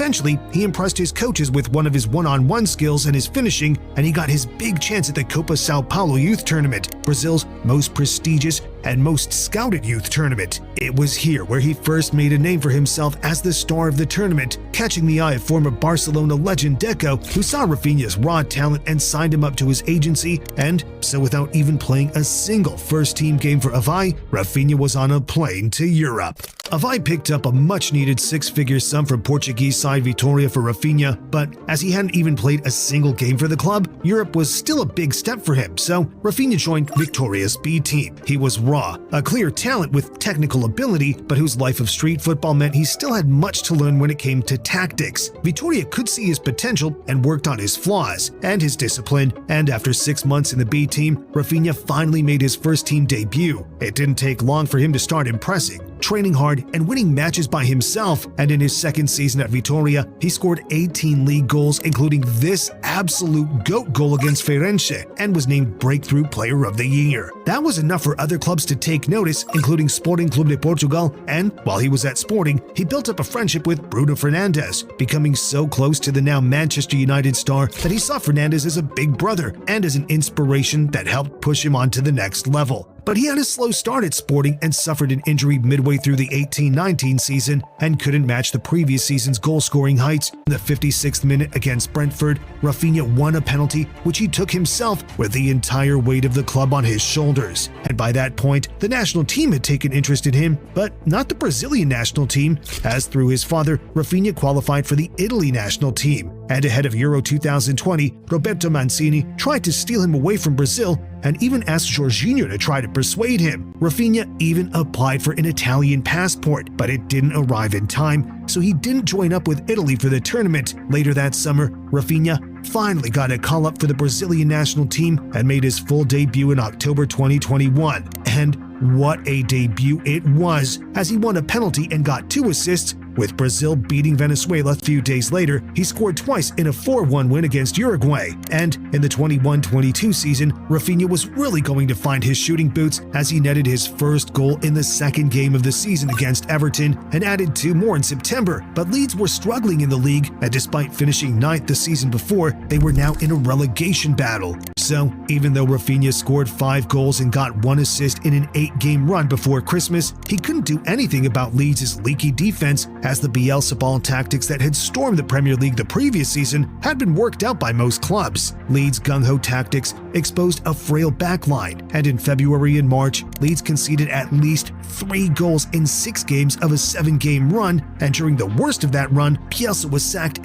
Eventually, he impressed his coaches with one of his one-on-one skills and his finishing, and he got his big chance at the Copa Sao Paulo Youth Tournament, Brazil's most prestigious and most scouted youth tournament. It was here where he first made a name for himself as the star of the tournament, catching the eye of former Barcelona legend Deco, who saw Rafinha's raw talent and signed him up to his agency, and so without even playing a single first-team game for Avaí, Rafinha was on a plane to Europe. Avaí picked up a much-needed six-figure sum from Portuguese side Vitória for Rafinha, but as he hadn't even played a single game for the club, Europe was still a big step for him, so Rafinha joined Vitória's B team. He was raw, a clear talent with technical ability, but whose life of street football meant he still had much to learn when it came to tactics. Vitória could see his potential and worked on his flaws and his discipline, and after 6 months in the B team, Rafinha finally made his first-team debut. It didn't take long for him to start impressing, training hard and winning matches by himself, and in his second season at Vitória, he scored 18 league goals, including this absolute GOAT goal against Feirense, and was named Breakthrough Player of the Year. That was enough for other clubs to take notice, including Sporting Clube de Portugal, and while he was at Sporting, he built up a friendship with Bruno Fernandes, becoming so close to the now Manchester United star that he saw Fernandes as a big brother and as an inspiration that helped push him on to the next level. But he had a slow start at Sporting and suffered an injury midway through the 18-19 season and couldn't match the previous season's goal-scoring heights. In the 56th minute against Brentford, Rafinha won a penalty which he took himself with the entire weight of the club on his shoulders. And by that point, the national team had taken interest in him, but not the Brazilian national team, as through his father, Rafinha qualified for the Italy national team. And ahead of Euro 2020, Roberto Mancini tried to steal him away from Brazil and even asked Jorginho to try to persuade him. Rafinha even applied for an Italian passport, but it didn't arrive in time, so he didn't join up with Italy for the tournament. Later that summer, Rafinha finally got a call-up for the Brazilian national team and made his full debut in October 2021. And what a debut it was, as he won a penalty and got 2 assists, with Brazil beating Venezuela a few days later. He scored twice in a 4-1 win against Uruguay. And in the 21-22 season, Rafinha was really going to find his shooting boots as he netted his first goal in the second game of the season against Everton and added 2 more in September. But Leeds were struggling in the league, and despite finishing 9th the season before, they were now in a relegation battle. So, even though Rafinha scored 5 goals and got 1 assist in an 8-game run before Christmas, he couldn't do anything about Leeds' leaky defense, as the Bielsa ball tactics that had stormed the Premier League the previous season had been worked out by most clubs. Leeds' gung-ho tactics exposed a frail backline, and in February and March, Leeds conceded at least 3 goals in 6 games of a 7-game run, and during the worst of that run, Bielsa was sacked